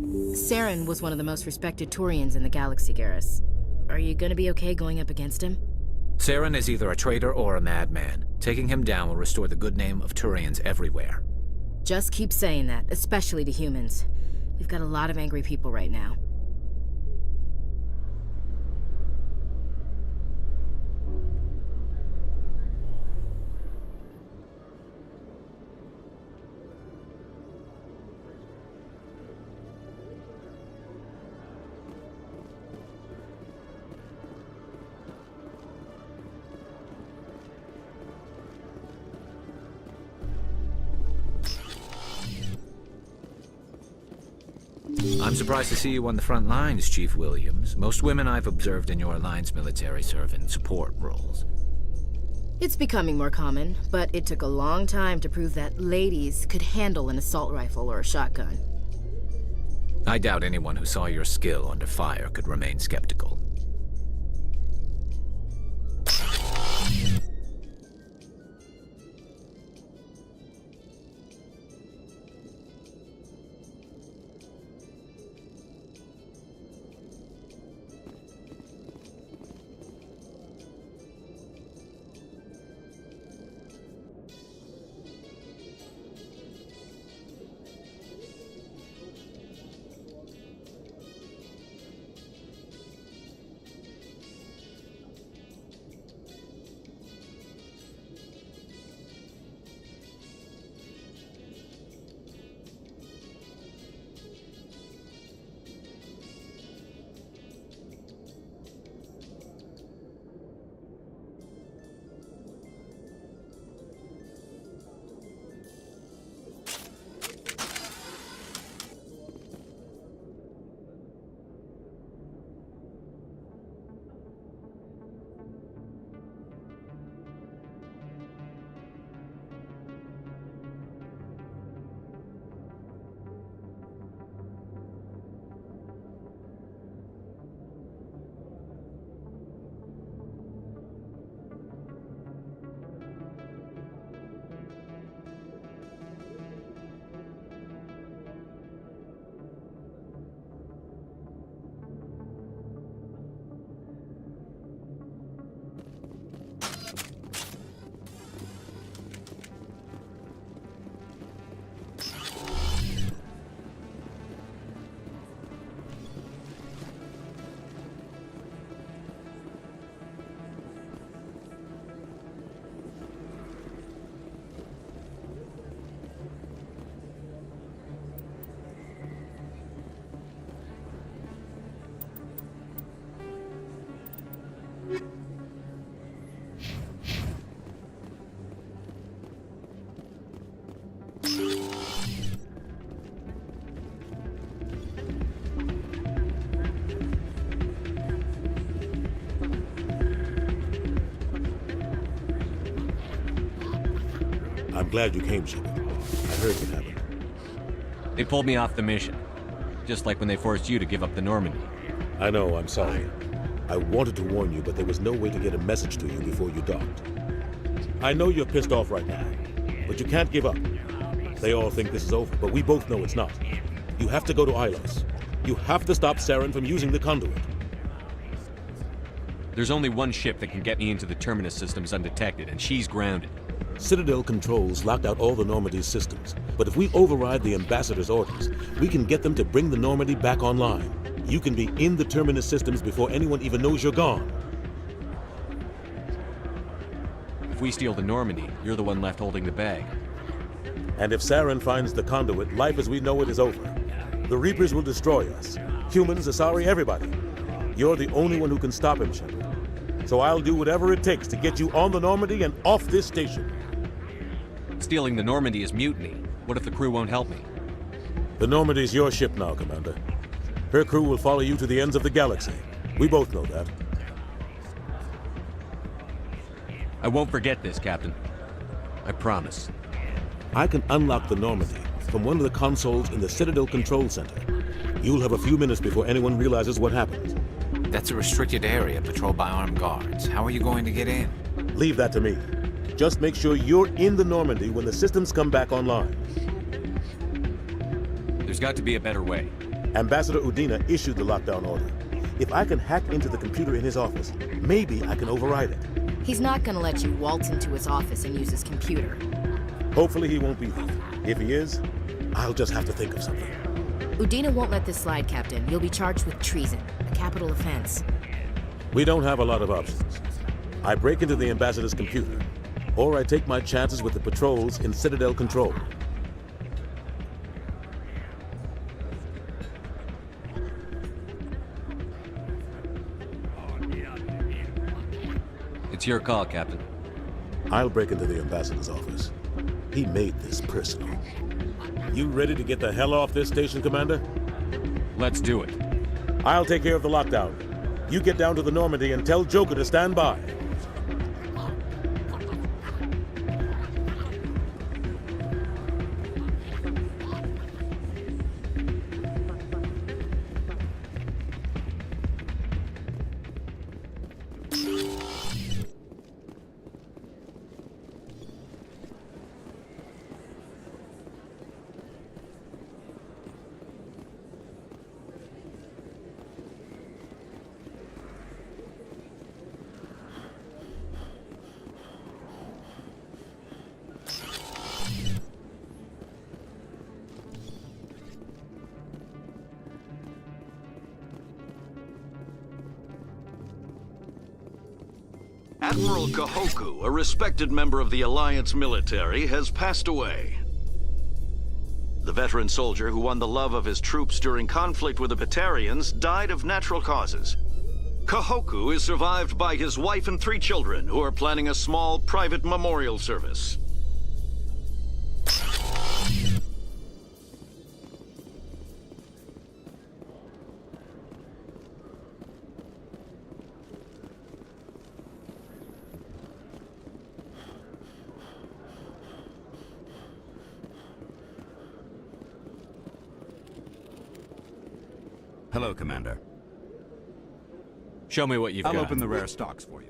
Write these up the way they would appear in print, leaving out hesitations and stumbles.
Saren was one of the most respected Turians in the galaxy, Garrus. Are you gonna be okay going up against him? Saren is either a traitor or a madman. Taking him down will restore the good name of Turians everywhere. Just keep saying that, especially to humans. We've got a lot of angry people right now. I'm surprised to see you on the front lines, Chief Williams. Most women I've observed in your Alliance military serve in support roles. It's becoming more common, but it took a long time to prove that ladies could handle an assault rifle or a shotgun. I doubt anyone who saw your skill under fire could remain skeptical. I'm glad you came, Shepard. I heard what happened. They pulled me off the mission. Just like when they forced you to give up the Normandy. I know, I'm sorry. I wanted to warn you, but there was no way to get a message to you before you docked. I know you're pissed off right now, but you can't give up. They all think this is over, but we both know it's not. You have to go to Ilos. You have to stop Saren from using the conduit. There's only one ship that can get me into the Terminus systems undetected, and she's grounded. Citadel controls locked out all the Normandy's systems, but if we override the Ambassador's orders, we can get them to bring the Normandy back online. You can be in the Terminus systems before anyone even knows you're gone. If we steal the Normandy, you're the one left holding the bag. And if Saren finds the conduit, life as we know it is over. The Reapers will destroy us. Humans, Asari, everybody. You're the only one who can stop him, Shepard. So I'll do whatever it takes to get you on the Normandy and off this station. Stealing the Normandy is mutiny. What if the crew won't help me? The Normandy's your ship now, Commander. Her crew will follow you to the ends of the galaxy. We both know that. I won't forget this, Captain. I promise. I can unlock the Normandy from one of the consoles in the Citadel Control Center. You'll have a few minutes before anyone realizes what happened. That's a restricted area patrolled by armed guards. How are you going to get in? Leave that to me. Just make sure you're in the Normandy when the systems come back online. There's got to be a better way. Ambassador Udina issued the lockdown order. If I can hack into the computer in his office, maybe I can override it. He's not gonna let you waltz into his office and use his computer. Hopefully he won't be there. If he is, I'll just have to think of something. Udina won't let this slide, Captain. You'll be charged with treason, a capital offense. We don't have a lot of options. I break into the ambassador's computer, or I take my chances with the patrols in Citadel Control. It's your call, Captain. I'll break into the ambassador's office. He made this personal. You ready to get the hell off this station, Commander? Let's do it. I'll take care of the lockdown. You get down to the Normandy and tell Joker to stand by. Admiral Kahoku, a respected member of the Alliance military, has passed away. The veteran soldier who won the love of his troops during conflict with the Batarians died of natural causes. Kahoku is survived by his wife and 3 children, who are planning a small private memorial service. Hello, Commander. Show me what you've I'll got. open the rare stocks for you.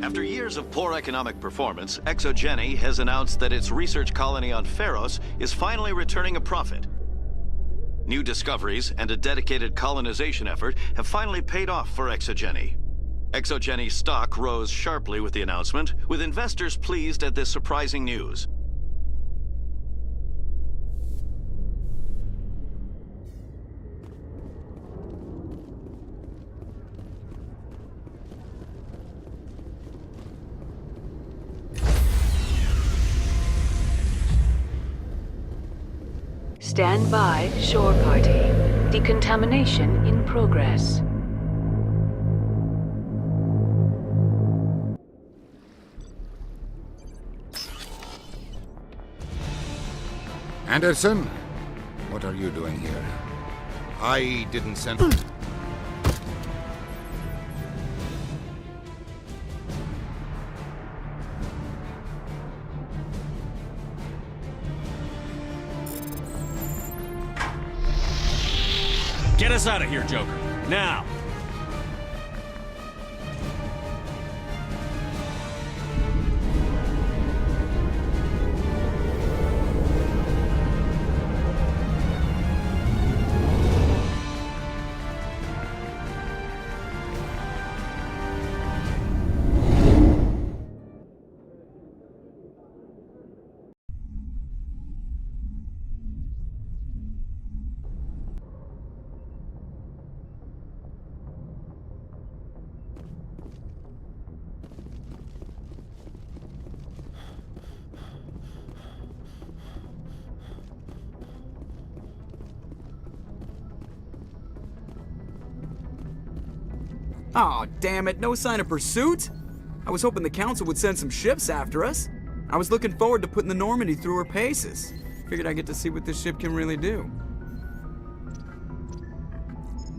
After years of poor economic performance, Exogeny has announced that its research colony on Pharos is finally returning a profit. New discoveries and a dedicated colonization effort have finally paid off for Exogeny. Exogeny stock rose sharply with the announcement, with investors pleased at this surprising news. Stand by, shore party. Decontamination in progress. Anderson, what are you doing here? I didn't send... Get us out of here, Joker. Now! Aw, damn it, no sign of pursuit? I was hoping the Council would send some ships after us. I was looking forward to putting the Normandy through her paces. Figured I'd get to see what this ship can really do.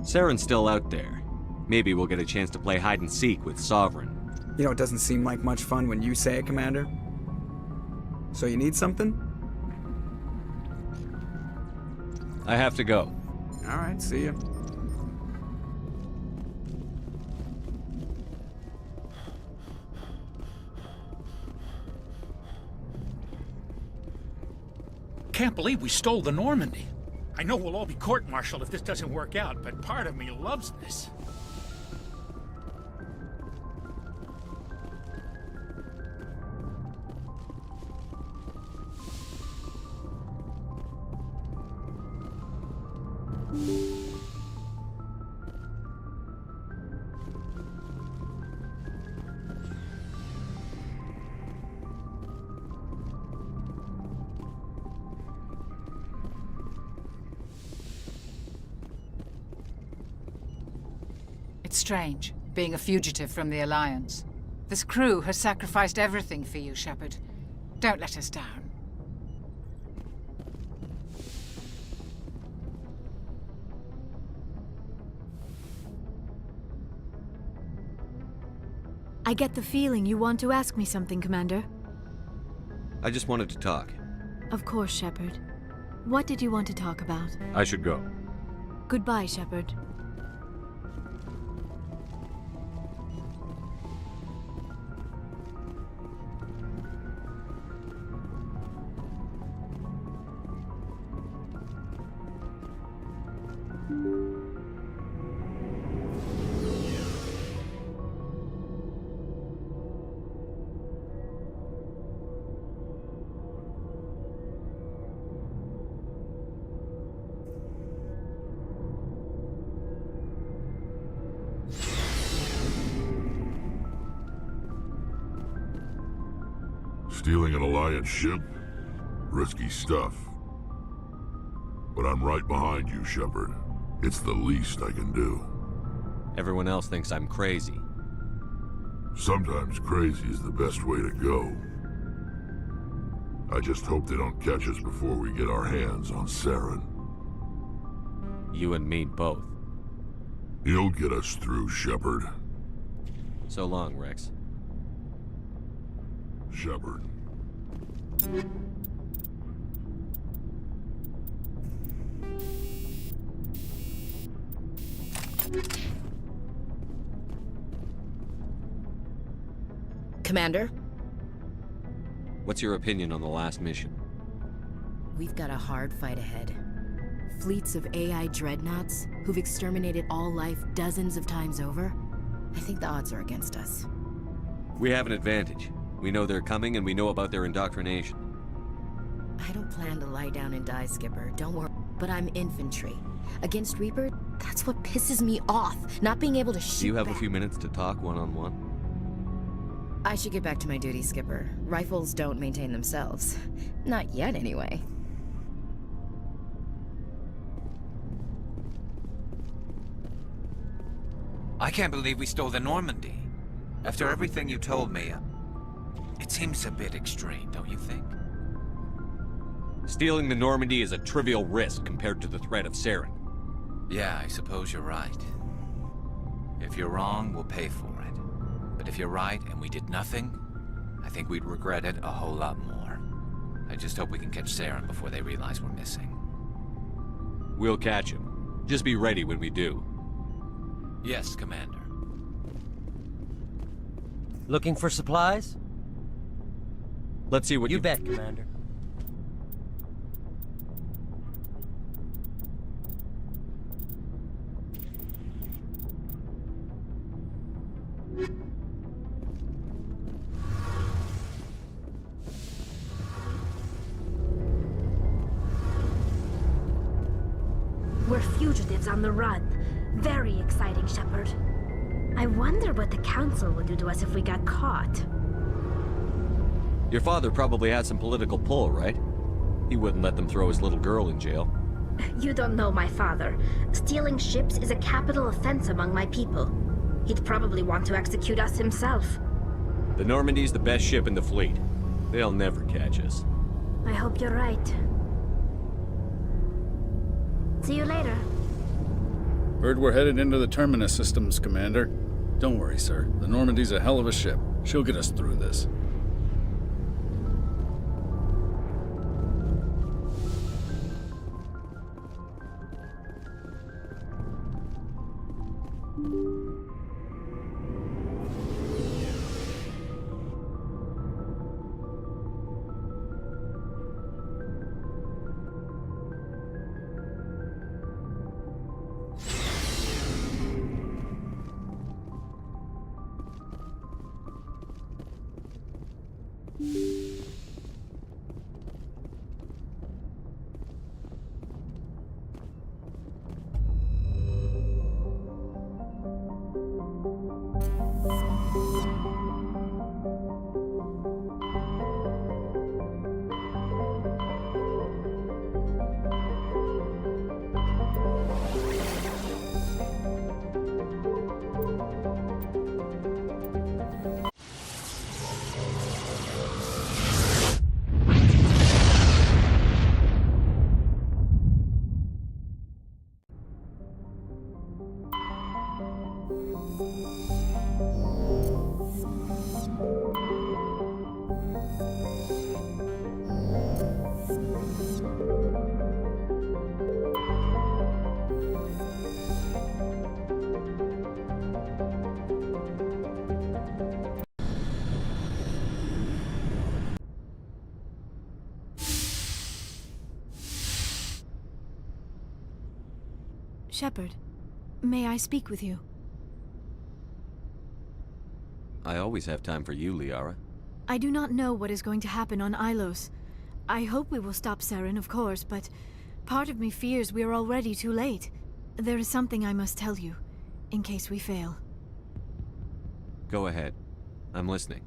Saren's still out there. Maybe we'll get a chance to play hide and seek with Sovereign. You know, it doesn't seem like much fun when you say it, Commander. So you need something? I have to go. Alright, see ya. Can't believe we stole the Normandy. I know we'll all be court-martialed if this doesn't work out, but part of me loves this. It's strange, being a fugitive from the Alliance. This crew has sacrificed everything for you, Shepard. Don't let us down. I get the feeling you want to ask me something, Commander. I just wanted to talk. Of course, Shepard. What did you want to talk about? I should go. Goodbye, Shepard. Stealing an Alliance ship? Risky stuff. But I'm right behind you, Shepard. It's the least I can do. Everyone else thinks I'm crazy. Sometimes crazy is the best way to go. I just hope they don't catch us before we get our hands on Saren. You and me both. He'll get us through, Shepard. So long, Rex. Shepard. Commander? What's your opinion on the last mission? We've got a hard fight ahead. Fleets of AI dreadnoughts who've exterminated all life dozens of times over. I think the odds are against us. We have an advantage. We know they're coming and we know about their indoctrination. I don't plan to lie down and die, Skipper. Don't worry. But I'm infantry. Against Reaper, that's what pisses me off. Not being able to shoot Do you have back. a few minutes to talk one-on-one? I should get back to my duty, Skipper. Rifles don't maintain themselves. Not yet, anyway. I can't believe we stole the Normandy. After everything you told me, it seems a bit extreme, don't you think? Stealing the Normandy is a trivial risk compared to the threat of Saren. Yeah, I suppose you're right. If you're wrong, we'll pay for it. But if you're right and we did nothing, I think we'd regret it a whole lot more. I just hope we can catch Saren before they realize we're missing. We'll catch him. Just be ready when we do. Yes, Commander. Looking for supplies? Let's see what you bet, Commander. We're fugitives on the run. Very exciting, Shepard. I wonder what the Council would do to us if we got caught. Your father probably had some political pull, right? He wouldn't let them throw his little girl in jail. You don't know my father. Stealing ships is a capital offense among my people. He'd probably want to execute us himself. The Normandy's the best ship in the fleet. They'll never catch us. I hope you're right. See you later. Heard we're headed into the Terminus systems, Commander. Don't worry, sir. The Normandy's a hell of a ship. She'll get us through this. Shepard, may I speak with you? I always have time for you, Liara. I do not know what is going to happen on Ilos. I hope we will stop Saren, of course, but part of me fears we are already too late. There is something I must tell you, in case we fail. Go ahead. I'm listening.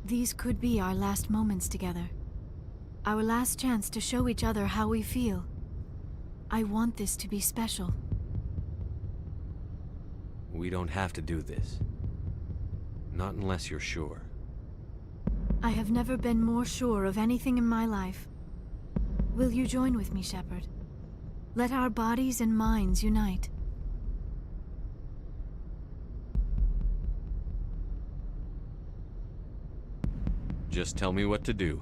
These could be our last moments together. Our last chance to show each other how we feel. I want this to be special. We don't have to do this. Not unless you're sure. I have never been more sure of anything in my life. Will you join with me, Shepard? Let our bodies and minds unite. Just tell me what to do.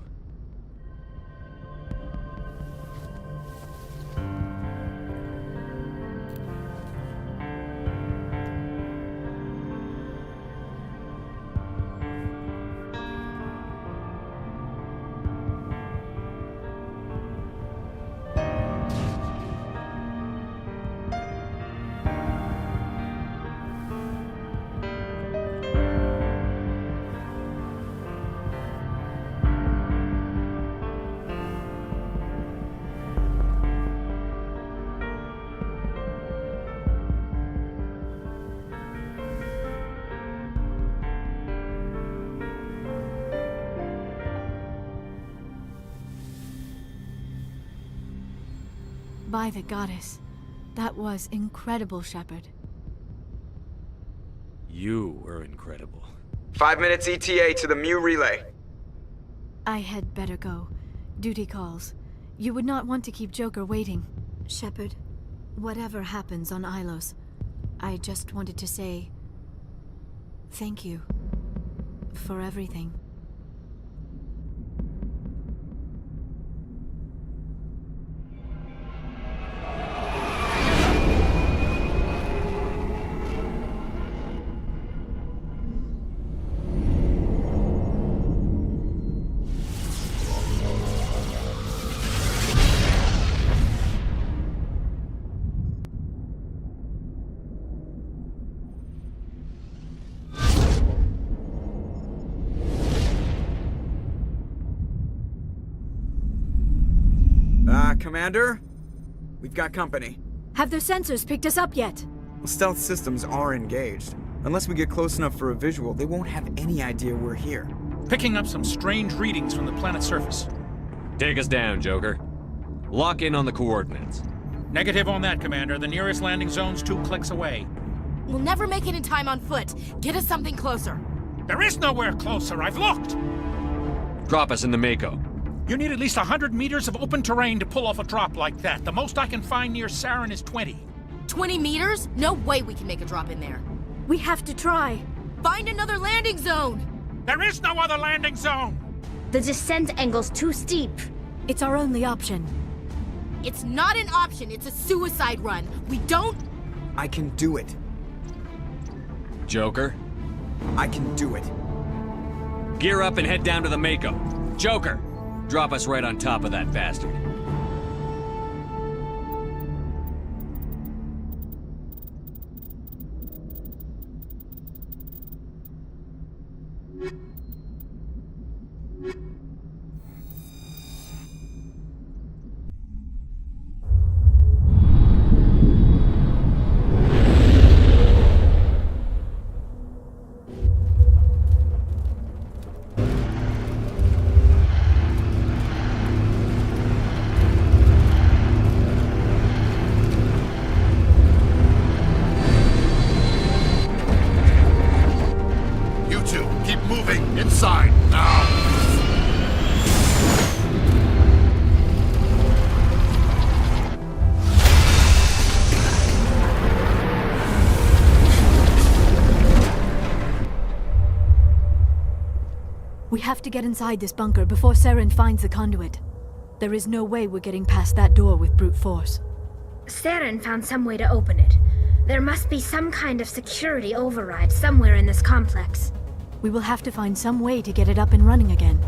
By the goddess. That was incredible, Shepard. You were incredible. 5 minutes ETA to the Mu relay. I had better go. Duty calls. You would not want to keep Joker waiting. Shepard, whatever happens on Ilos, I just wanted to say thank you for everything. Commander? We've got company. Have their sensors picked us up yet? Well, stealth systems are engaged. Unless we get close enough for a visual, they won't have any idea we're here. Picking up some strange readings from the planet's surface. Take us down, Joker. Lock in on the coordinates. Negative on that, Commander. The nearest landing zone's 2 clicks away. We'll never make it in time on foot. Get us something closer. There is nowhere closer, I've looked! Drop us in the Mako. You need at least 100 meters of open terrain to pull off a drop like that. The most I can find near Saren is 20. 20 meters? No way we can make a drop in there. We have to try. Find another landing zone! There is no other landing zone! The descent angle's too steep. It's our only option. It's not an option, it's a suicide run. We don't... I can do it. Joker, I can do it. gear up and head down to the Mako. Joker, drop us right on top of that bastard. Inside, now! We have to get inside this bunker before Saren finds the conduit. There is no way we're getting past that door with brute force. Saren found some way to open it. There must be some kind of security override somewhere in this complex. We will have to find some way to get it up and running again.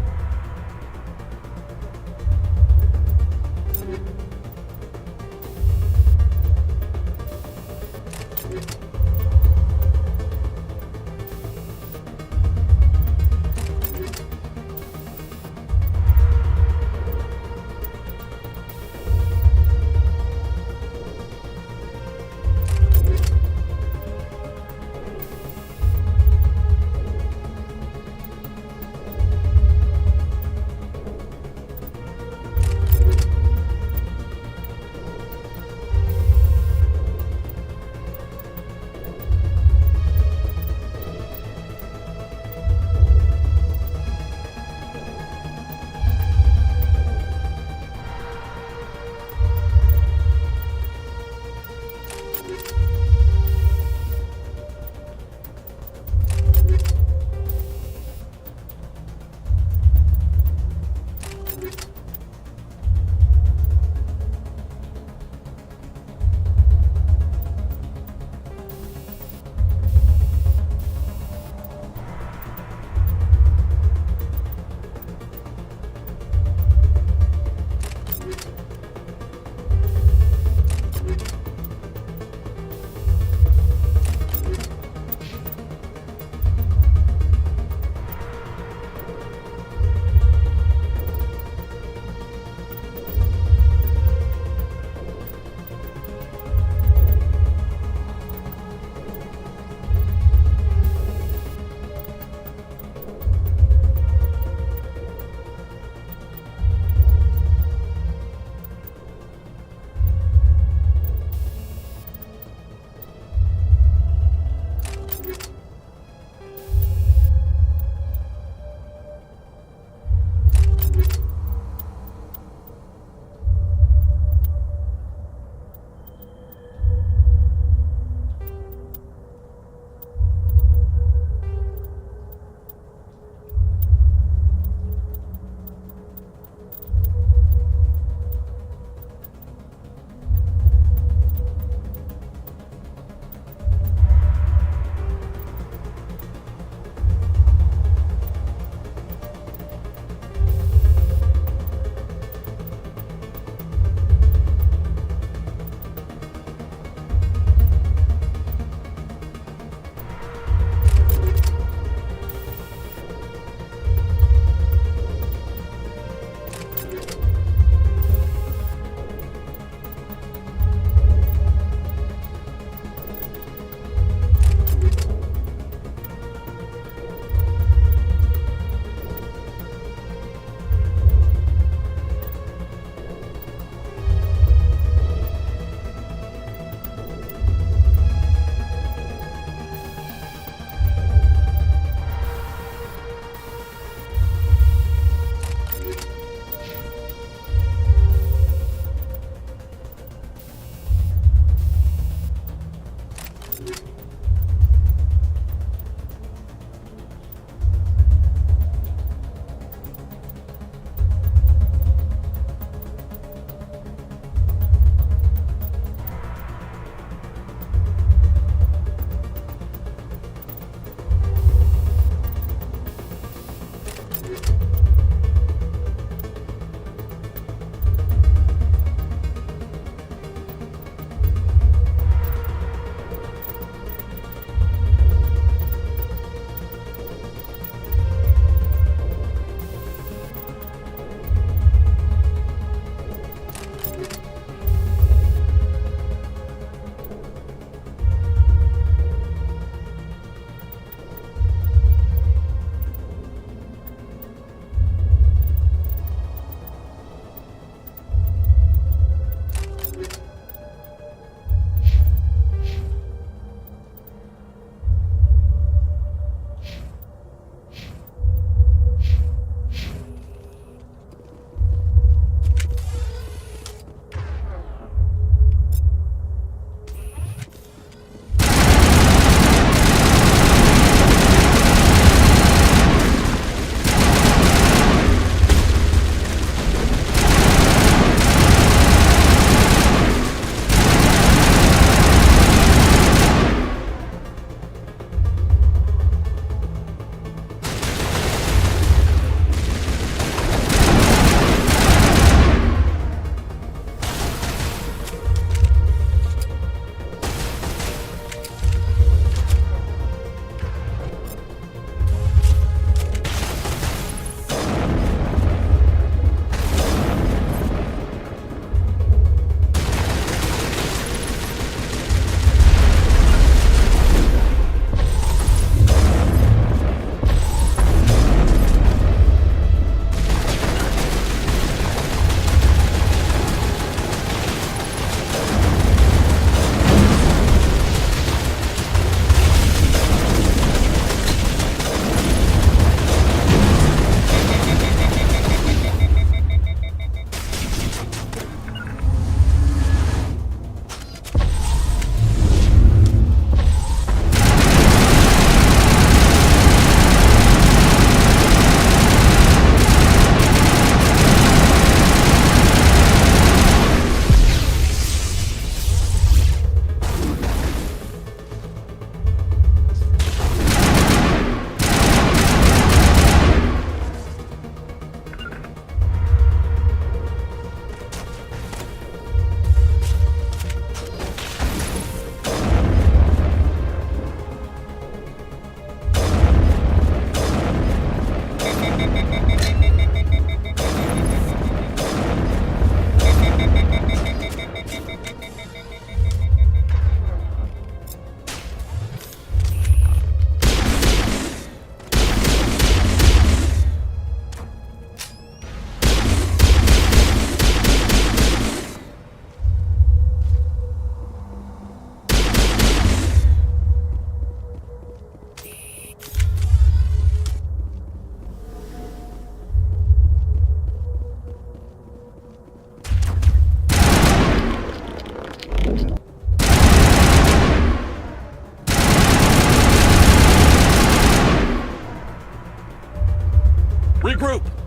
Regroup!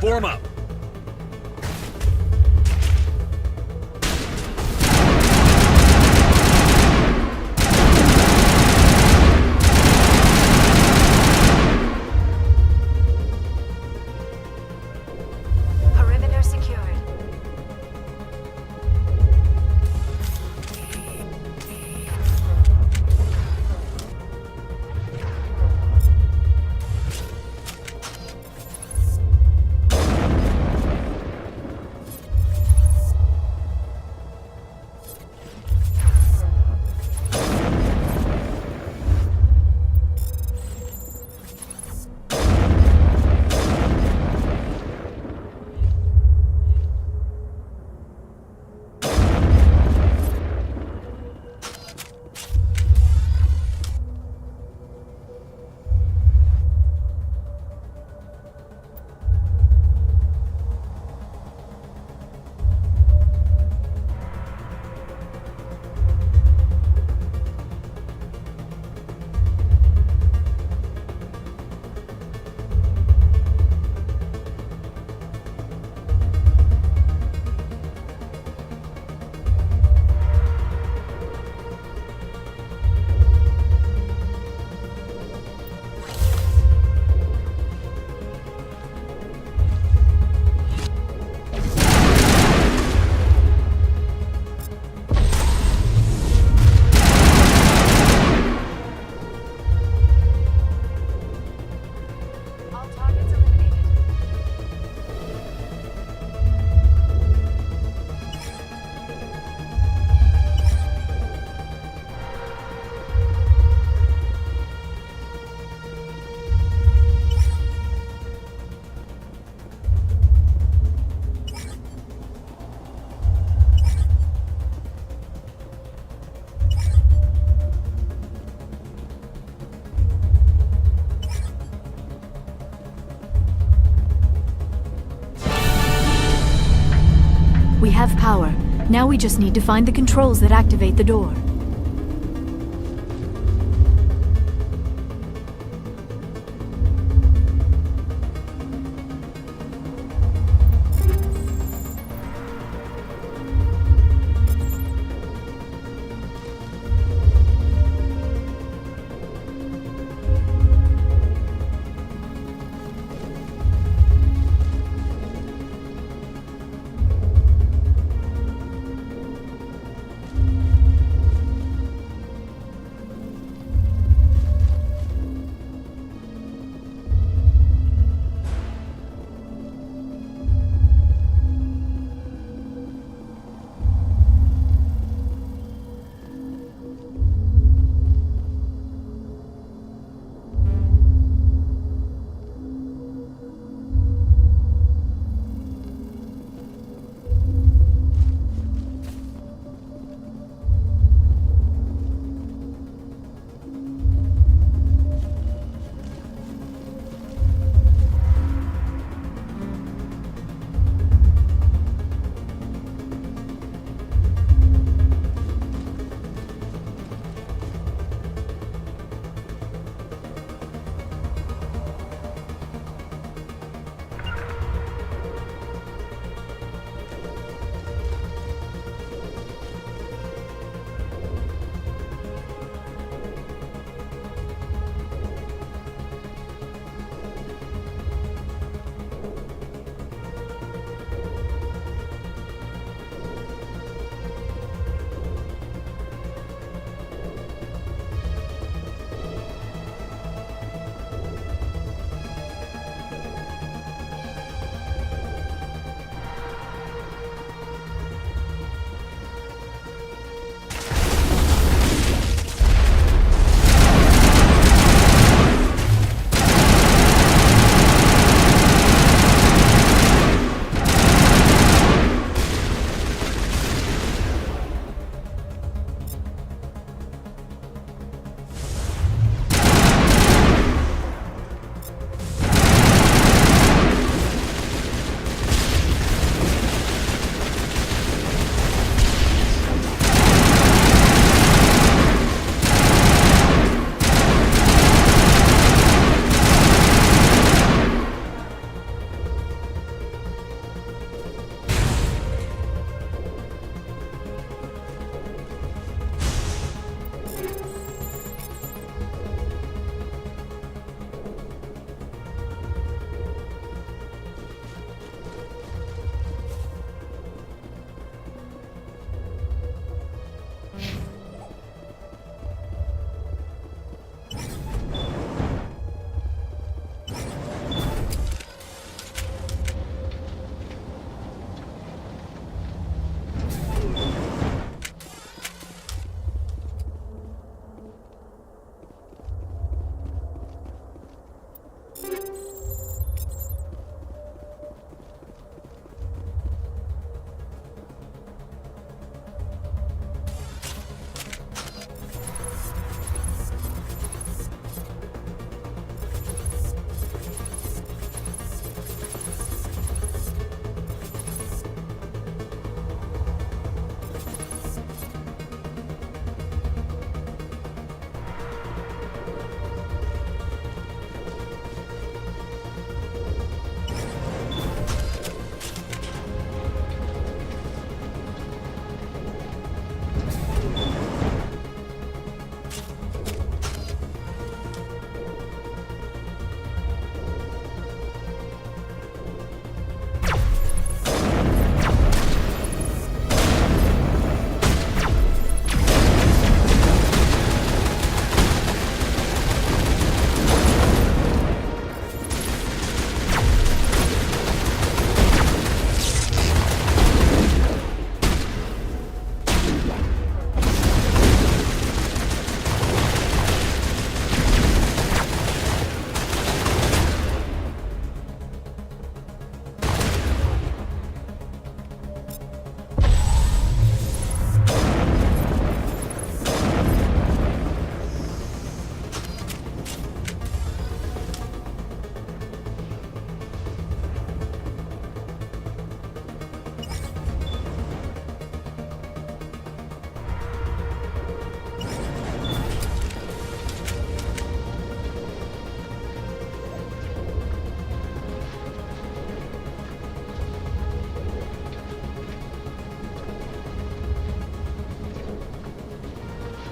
Form up. Perimeter secured. We have power. Now we just need to find the controls that activate the door.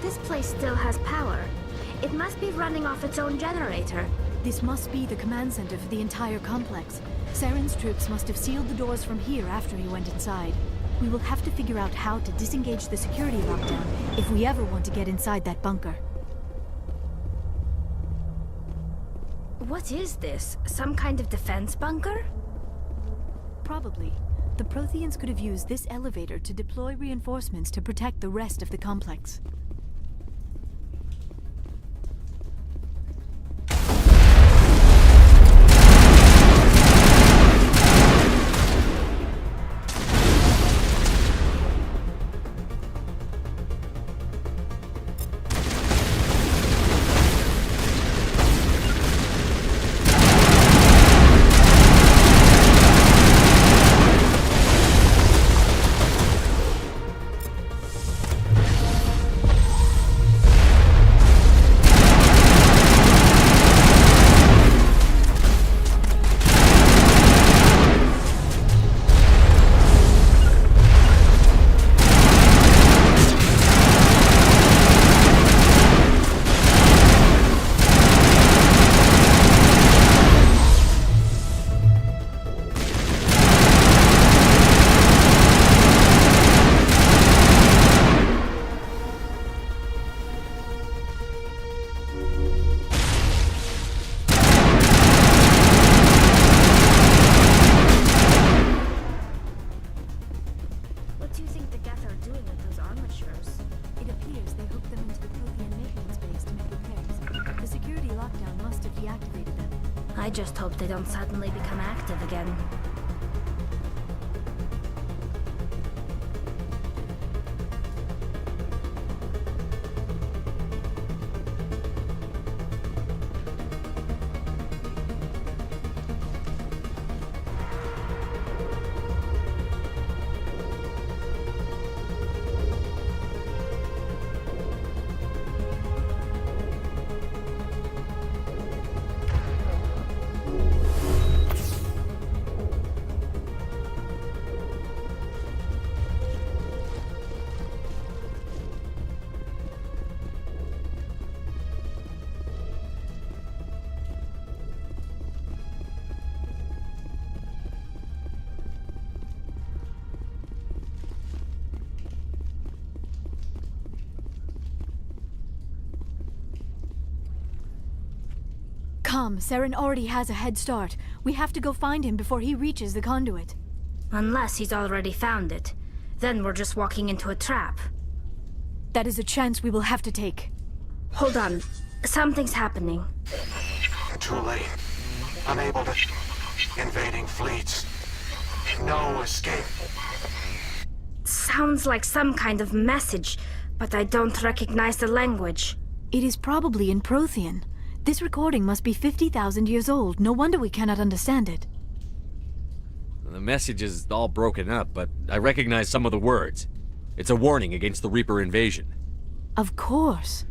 This place still has power. It must be running off its own generator. This must be the command center for the entire complex. Saren's troops must have sealed the doors from here after he went inside. We will have to figure out how to disengage the security lockdown if we ever want to get inside that bunker. What is this? Some kind of defense bunker? Probably. The Protheans could have used this elevator to deploy reinforcements to protect the rest of the complex. I just hope they don't suddenly become active again. Come, Saren already has a head start. We have to go find him before he reaches the conduit. Unless he's already found it. Then we're just walking into a trap. That is a chance we will have to take. Hold on. Something's happening. Too late. Unable to... Invading fleets. No escape. Sounds like some kind of message, but I don't recognize the language. It is probably in Prothean. This recording must be 50,000 years old. No wonder we cannot understand it. The message is all broken up, but I recognize some of the words. It's a warning against the Reaper invasion. Of course.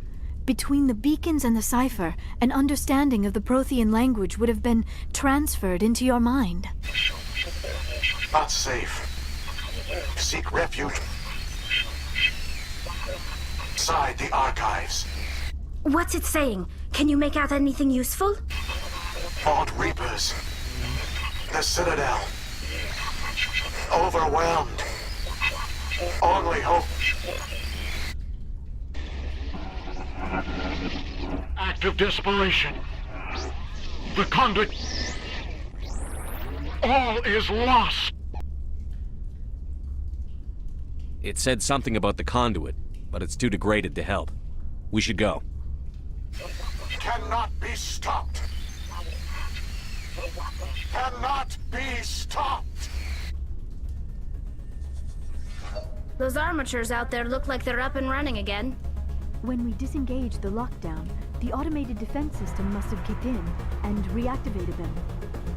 Between the beacons and the cipher, an understanding of the Prothean language would have been transferred into your mind. Not safe. Seek refuge inside the archives. What's it saying? Can you make out anything useful? Fought Reapers. The Citadel. Overwhelmed. Only hope. Act of desperation. The conduit. All is lost. It said something about the conduit, but it's too degraded to help. We should go. Cannot be stopped. Cannot be stopped. Those armatures out there look like they're up and running again. When we disengaged the lockdown, the automated defense system must have kicked in and reactivated them.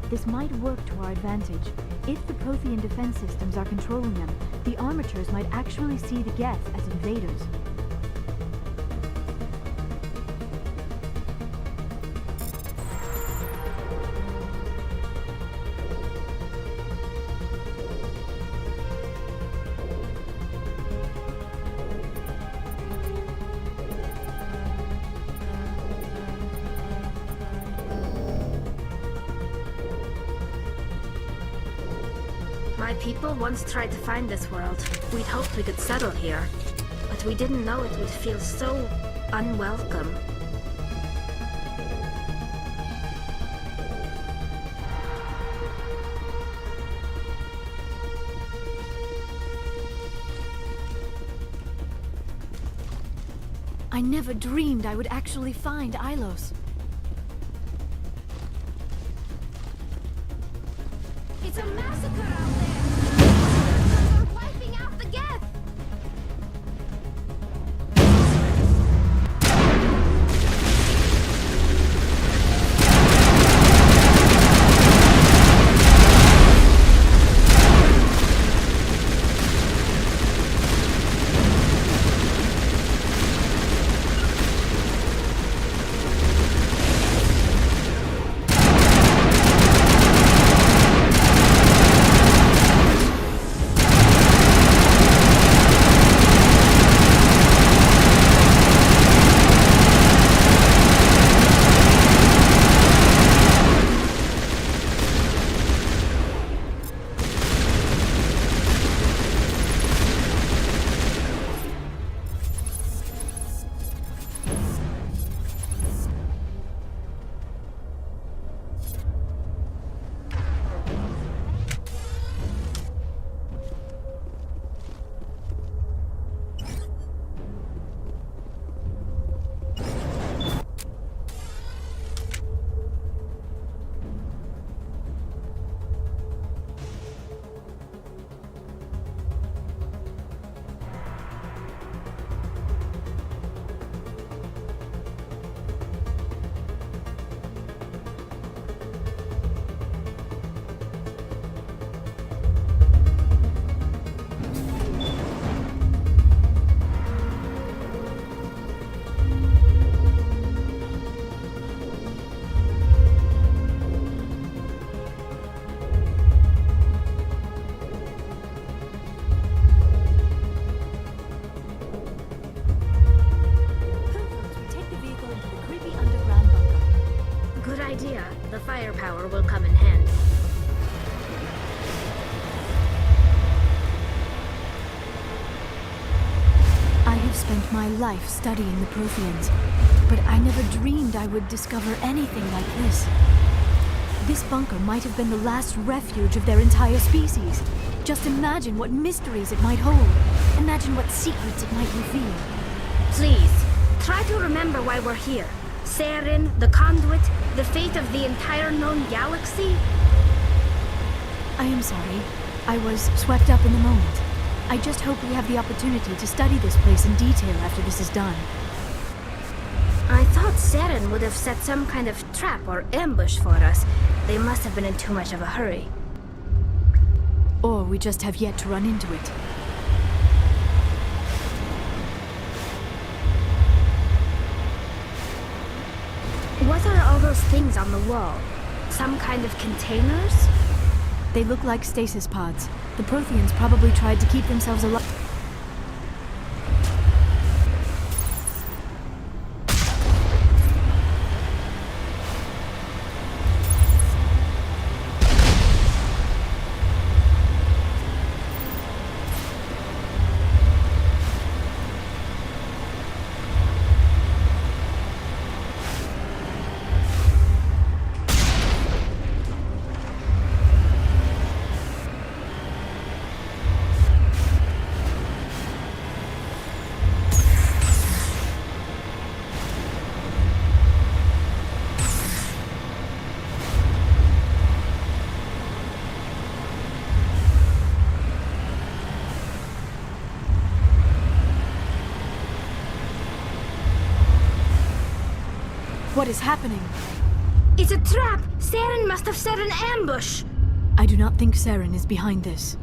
This might work to our advantage. If the Prothean defense systems are controlling them, the armatures might actually see the Geth as invaders. My people once tried to find this world. We'd hoped we could settle here. But we didn't know it would feel so unwelcome. I never dreamed I would actually find Ilos. It's a massacre out there! We're wiping out the Geth! The firepower will come in handy. I have spent my life studying the Protheans, but I never dreamed I would discover anything like this. This bunker might have been the last refuge of their entire species. Just imagine what mysteries it might hold. Imagine what secrets it might reveal. Please, try to remember why we're here. Saren, the Conduit, the fate of the entire known galaxy? I am sorry. I was swept up in the moment. I just hope we have the opportunity to study this place in detail after this is done. I thought Saren would have set some kind of trap or ambush for us. They must have been in too much of a hurry. Or we just have yet to run into it. What are all those things on the wall? Some kind of containers? They look like stasis pods. The Protheans probably tried to keep themselves alive. What is happening? It's a trap! Saren must have set an ambush! I do not think Saren is behind this.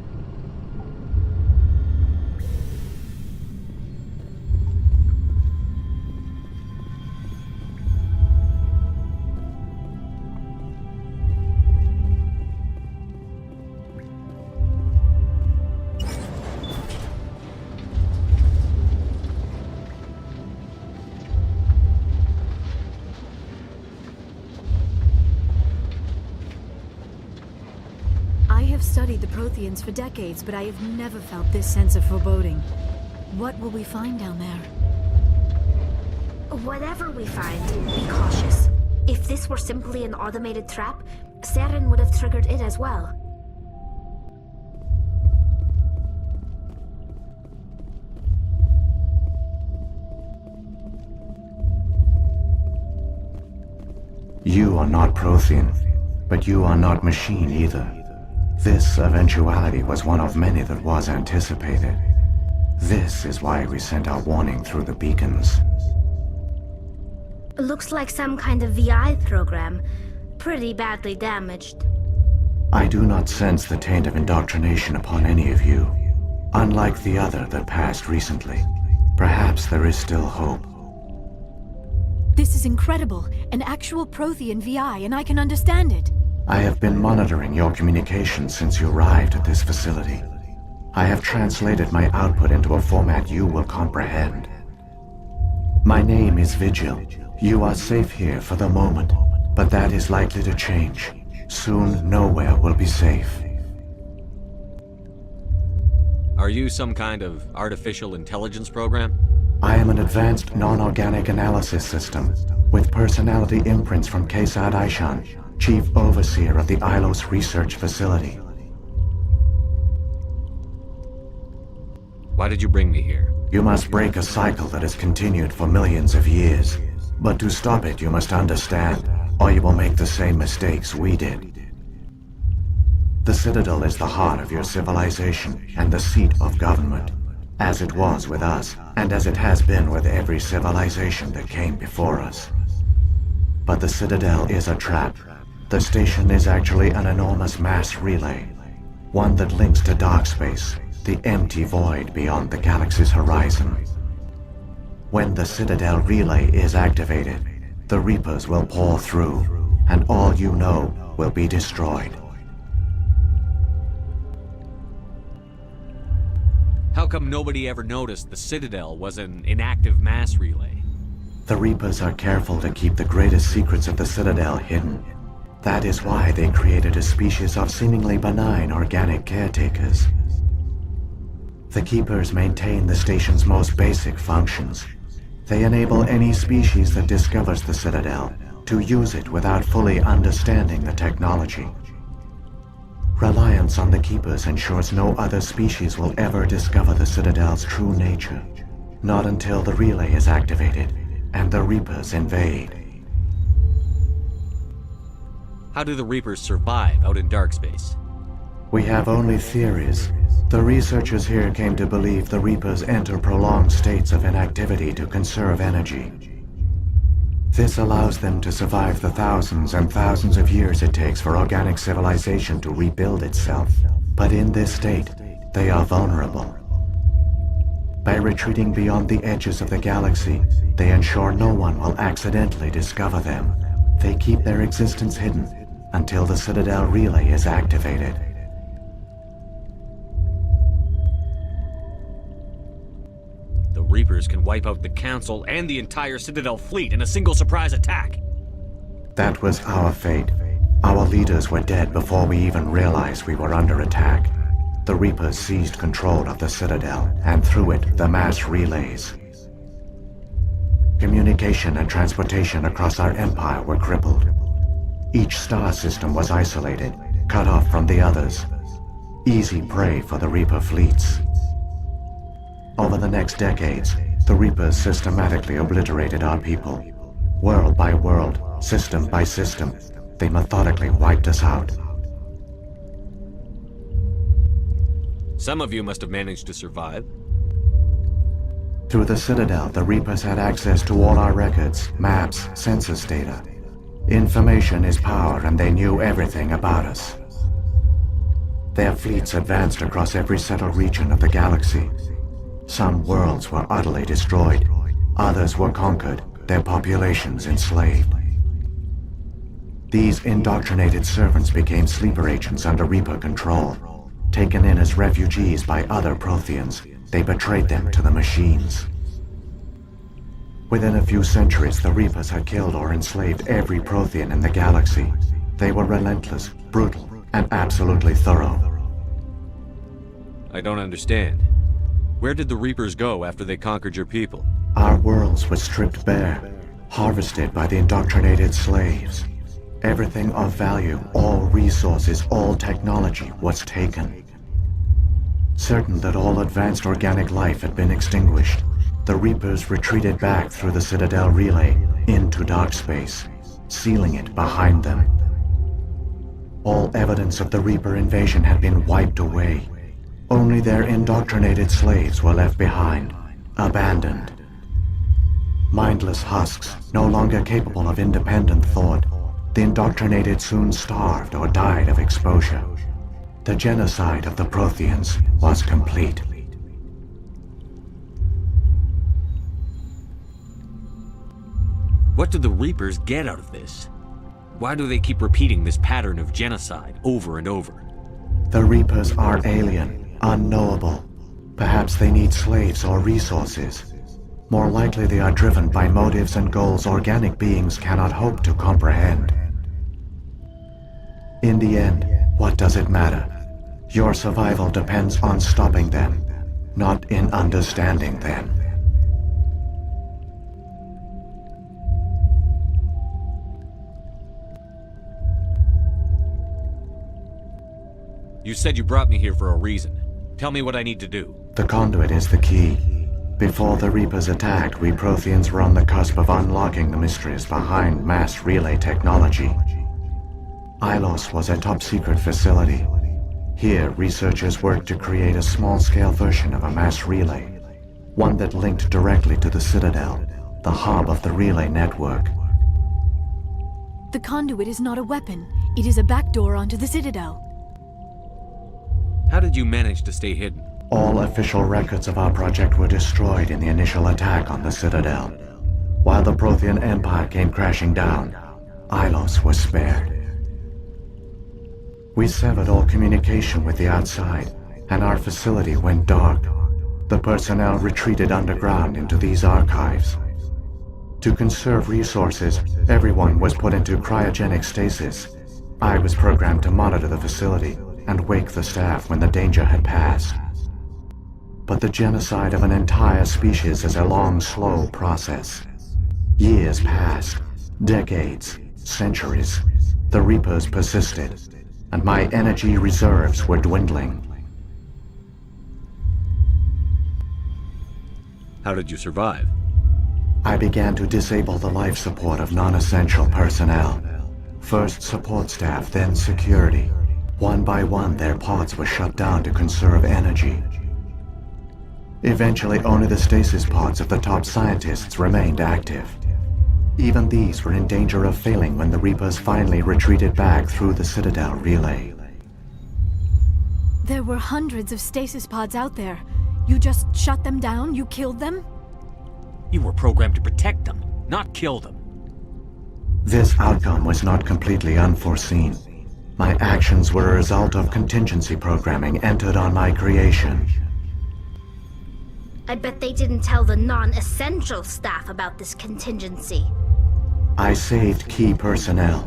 studied the Protheans for decades, but I have never felt this sense of foreboding. What will we find down there? Whatever we find, be cautious. If this were simply an automated trap, Saren would have triggered it as well. You are not Prothean, but you are not machine either. This eventuality was one of many that was anticipated. This is why we sent our warning through the beacons. Looks like some kind of VI program. Pretty badly damaged. I do not sense the taint of indoctrination upon any of you. Unlike the other that passed recently, perhaps there is still hope. This is incredible. An actual Prothean VI, and I can understand it. I have been monitoring your communications since you arrived at this facility. I have translated my output into a format you will comprehend. My name is Vigil. You are safe here for the moment, but that is likely to change. Soon, nowhere will be safe. Are you some kind of artificial intelligence program? I am an advanced non-organic analysis system, with personality imprints from Kesad Aishan, Chief Overseer of the Ilos Research Facility. Why did you bring me here? You must break a cycle that has continued for millions of years. But to stop it, you must understand, or you will make the same mistakes we did. The Citadel is the heart of your civilization and the seat of government, as it was with us, and as it has been with every civilization that came before us. But the Citadel is a trap. The station is actually an enormous mass relay, one that links to dark space, the empty void beyond the galaxy's horizon. When the Citadel relay is activated, the Reapers will pour through, and all you know will be destroyed. How come nobody ever noticed the Citadel was an inactive mass relay? The Reapers are careful to keep the greatest secrets of the Citadel hidden. That is why they created a species of seemingly benign organic caretakers. The Keepers maintain the station's most basic functions. They enable any species that discovers the Citadel to use it without fully understanding the technology. Reliance on the Keepers ensures no other species will ever discover the Citadel's true nature. Not until the relay is activated and the Reapers invade. How do the Reapers survive out in dark space? We have only theories. The researchers here came to believe the Reapers enter prolonged states of inactivity to conserve energy. This allows them to survive the thousands and thousands of years it takes for organic civilization to rebuild itself. But in this state, they are vulnerable. By retreating beyond the edges of the galaxy, they ensure no one will accidentally discover them. They keep their existence hidden until the Citadel relay is activated. The Reapers can wipe out the Council and the entire Citadel fleet in a single surprise attack. That was our fate. Our leaders were dead before we even realized we were under attack. The Reapers seized control of the Citadel, and through it, the mass relays. Communication and transportation across our empire were crippled. Each star system was isolated, cut off from the others. Easy prey for the Reaper fleets. Over the next decades, the Reapers systematically obliterated our people. World by world, system by system, they methodically wiped us out. Some of you must have managed to survive. Through the Citadel, the Reapers had access to all our records, maps, census data. Information is power, and they knew everything about us. Their fleets advanced across every settled region of the galaxy. Some worlds were utterly destroyed. Others were conquered, their populations enslaved. These indoctrinated servants became sleeper agents under Reaper control. Taken in as refugees by other Protheans, they betrayed them to the machines. Within a few centuries, the Reapers had killed or enslaved every Prothean in the galaxy. They were relentless, brutal, and absolutely thorough. I don't understand. Where did the Reapers go after they conquered your people? Our worlds were stripped bare, harvested by the indoctrinated slaves. Everything of value, all resources, all technology was taken. Certain that all advanced organic life had been extinguished, the Reapers retreated back through the Citadel relay into dark space, sealing it behind them. All evidence of the Reaper invasion had been wiped away. Only their indoctrinated slaves were left behind, abandoned. Mindless husks, no longer capable of independent thought, the indoctrinated soon starved or died of exposure. The genocide of the Protheans was complete. What do the Reapers get out of this? Why do they keep repeating this pattern of genocide over and over? The Reapers are alien, unknowable. Perhaps they need slaves or resources. More likely they are driven by motives and goals organic beings cannot hope to comprehend. In the end, what does it matter? Your survival depends on stopping them, not in understanding them. You said you brought me here for a reason. Tell me what I need to do. The conduit is the key. Before the Reapers attacked, we Protheans were on the cusp of unlocking the mysteries behind mass relay technology. Ilos was a top-secret facility. Here, researchers worked to create a small-scale version of a mass relay, one that linked directly to the Citadel, the hub of the relay network. The conduit is not a weapon. It is a backdoor onto the Citadel. How did you manage to stay hidden? All official records of our project were destroyed in the initial attack on the Citadel. While the Prothean Empire came crashing down, Ilos was spared. We severed all communication with the outside, and our facility went dark. The personnel retreated underground into these archives. To conserve resources, everyone was put into cryogenic stasis. I was programmed to monitor the facility and wake the staff when the danger had passed. But the genocide of an entire species is a long, slow process. Years passed, decades, centuries. The Reapers persisted, and my energy reserves were dwindling. How did you survive? I began to disable the life support of non-essential personnel. First support staff, then security. One by one, their pods were shut down to conserve energy. Eventually, only the stasis pods of the top scientists remained active. Even these were in danger of failing when the Reapers finally retreated back through the Citadel relay. There were hundreds of stasis pods out there. You just shut them down? You killed them? You were programmed to protect them, not kill them. This outcome was not completely unforeseen. My actions were a result of contingency programming entered on my creation. I bet they didn't tell the non-essential staff about this contingency. I saved key personnel.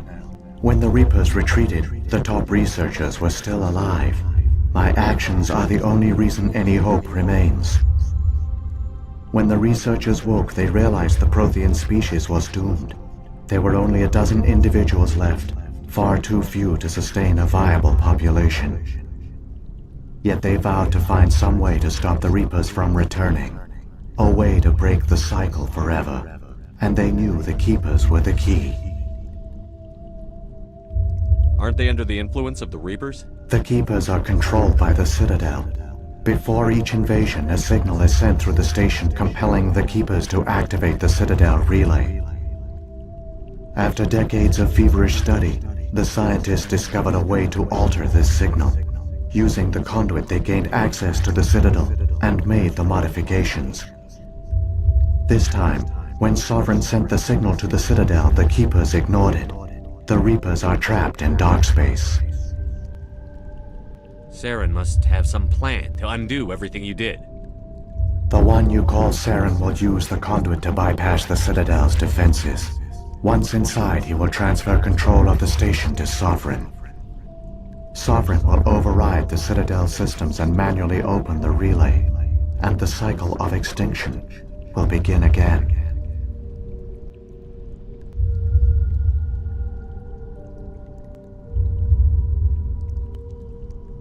When the Reapers retreated, the top researchers were still alive. My actions are the only reason any hope remains. When the researchers woke, they realized the Prothean species was doomed. There were only a dozen individuals left, far too few to sustain a viable population. Yet they vowed to find some way to stop the Reapers from returning, a way to break the cycle forever, and they knew the Keepers were the key. Aren't they under the influence of the Reapers? The Keepers are controlled by the Citadel. Before each invasion, a signal is sent through the station compelling the Keepers to activate the Citadel relay. After decades of feverish study, the scientists discovered a way to alter this signal. Using the conduit, they gained access to the Citadel and made the modifications. This time, when Sovereign sent the signal to the Citadel, the Keepers ignored it. The Reapers are trapped in dark space. Saren must have some plan to undo everything you did. The one you call Saren will use the conduit to bypass the Citadel's defenses. Once inside, he will transfer control of the station to Sovereign. Sovereign will override the Citadel systems and manually open the relay, and the cycle of extinction will begin again.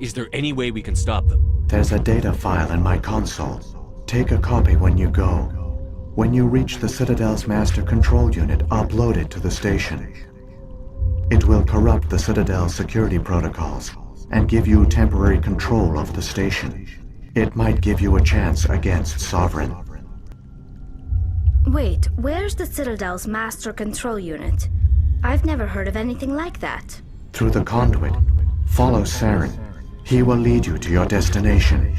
Is there any way we can stop them? There's a data file in my console. Take a copy when you go. When you reach the Citadel's master control unit, upload it to the station. It will corrupt the Citadel's security protocols and give you temporary control of the station. It might give you a chance against Sovereign. Wait, where's the Citadel's master control unit? I've never heard of anything like that. Through the conduit, follow Saren. He will lead you to your destination.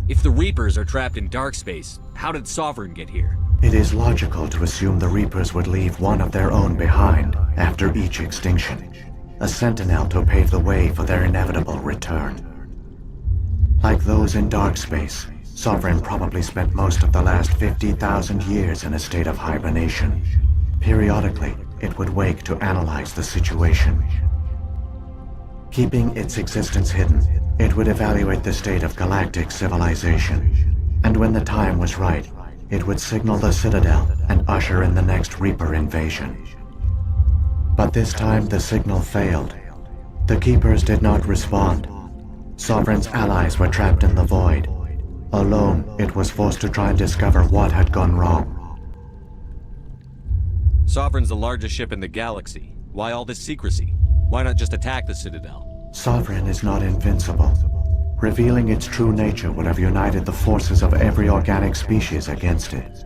If the Reapers are trapped in dark space, how did Sovereign get here? It is logical to assume the Reapers would leave one of their own behind after each extinction, a sentinel to pave the way for their inevitable return. Like those in dark space, Sovereign probably spent most of the last 50,000 years in a state of hibernation. Periodically, it would wake to analyze the situation. Keeping its existence hidden, it would evaluate the state of galactic civilization, and when the time was right, it would signal the Citadel and usher in the next Reaper invasion. But this time the signal failed. The Keepers did not respond. Sovereign's allies were trapped in the void. Alone, it was forced to try and discover what had gone wrong. Sovereign's the largest ship in the galaxy. Why all this secrecy? Why not just attack the Citadel? Sovereign is not invincible. Revealing its true nature would have united the forces of every organic species against it.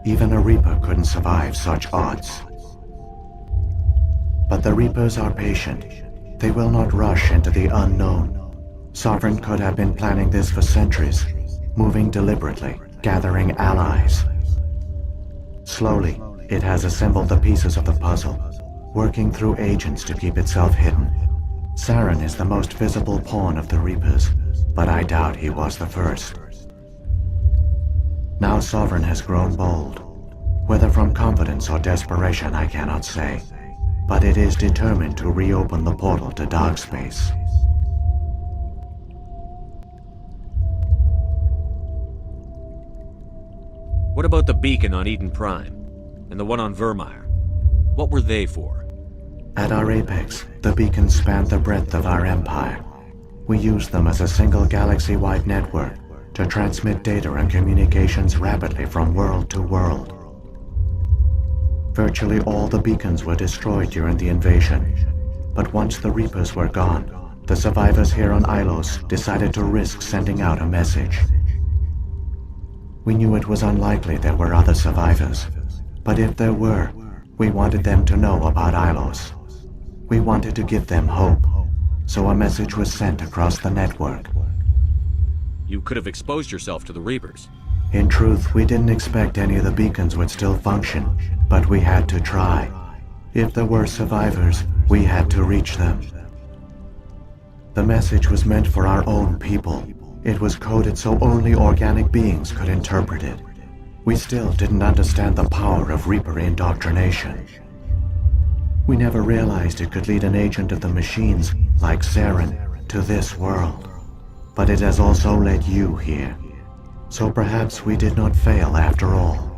Even a Reaper couldn't survive such odds. But the Reapers are patient. They will not rush into the unknown. Sovereign could have been planning this for centuries, moving deliberately, gathering allies. Slowly, it has assembled the pieces of the puzzle, working through agents to keep itself hidden. Saren is the most visible pawn of the Reapers, but I doubt he was the first. Now Sovereign has grown bold. Whether from confidence or desperation, I cannot say, but it is determined to reopen the portal to dark space. What about the beacon on Eden Prime? And the one on Vermeer? What were they for? At our apex, the beacons spanned the breadth of our empire. We used them as a single galaxy-wide network to transmit data and communications rapidly from world to world. Virtually all the beacons were destroyed during the invasion, but once the Reapers were gone, the survivors here on Ilos decided to risk sending out a message. We knew it was unlikely there were other survivors, but if there were, we wanted them to know about Ilos. We wanted to give them hope, so a message was sent across the network. You could have exposed yourself to the Reapers. In truth, we didn't expect any of the beacons would still function, but we had to try. If there were survivors, we had to reach them. The message was meant for our own people. It was coded so only organic beings could interpret it. We still didn't understand the power of Reaper indoctrination. We never realized it could lead an agent of the machines, like Saren, to this world. But it has also led you here. So perhaps we did not fail after all.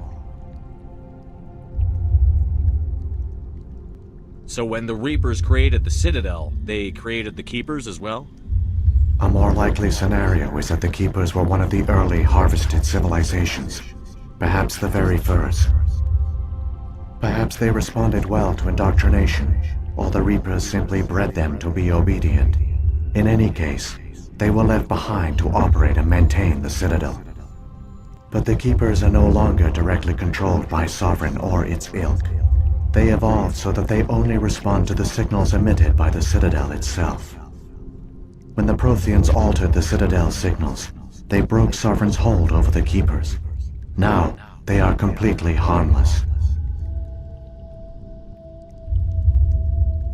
So when the Reapers created the Citadel, they created the Keepers as well? A more likely scenario is that the Keepers were one of the early harvested civilizations. Perhaps the very first. Perhaps they responded well to indoctrination, or the Reapers simply bred them to be obedient. In any case, they were left behind to operate and maintain the Citadel. But the Keepers are no longer directly controlled by Sovereign or its ilk. They evolved so that they only respond to the signals emitted by the Citadel itself. When the Protheans altered the Citadel's signals, they broke Sovereign's hold over the Keepers. Now, They are completely harmless.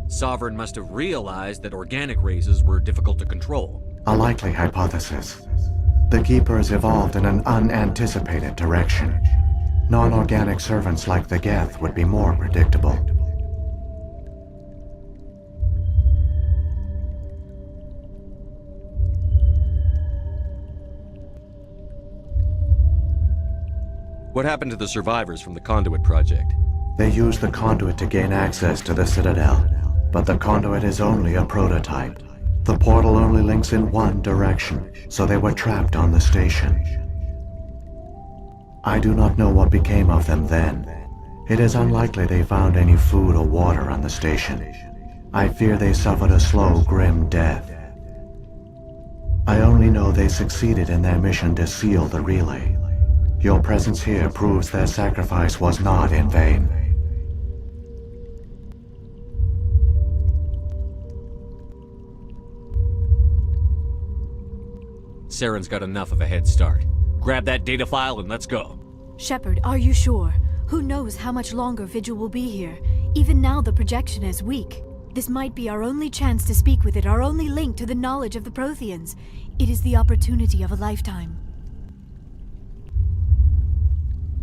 Sovereign must have realized that organic races were difficult to control. A likely hypothesis. The Keepers evolved in an unanticipated direction. Non-organic servants like the Geth would be more predictable. What happened to the survivors from the Conduit project? They used the conduit to gain access to the Citadel, but the conduit is only a prototype. The portal only links in one direction, so they were trapped on the station. I do not know what became of them then. It is unlikely they found any food or water on the station. I fear they suffered a slow, grim death. I only know they succeeded in their mission to seal the relay. Your presence here proves their sacrifice was not in vain. Saren's got enough of a head start. Grab that data file and let's go. Shepard, are you sure? Who knows how much longer Vigil will be here? Even now the projection is weak. This might be our only chance to speak with it, our only link to the knowledge of the Protheans. It is the opportunity of a lifetime.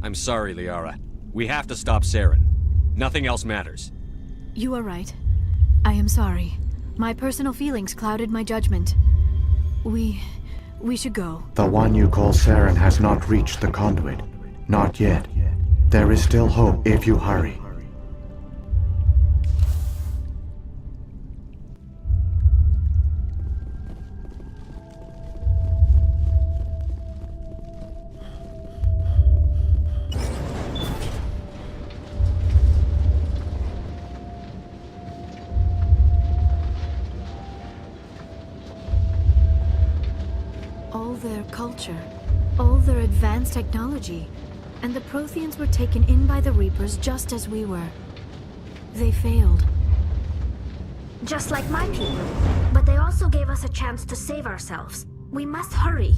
I'm sorry, Liara. We have to stop Saren. Nothing else matters. You are right. I am sorry. My personal feelings clouded my judgment. We should go. The one you call Saren has not reached the conduit. Not yet. There is still hope if you hurry. All their culture, all their advanced technology, and the Protheans were taken in by the Reapers just as we were. They failed. Just like my people. But they also gave us a chance to save ourselves. We must hurry.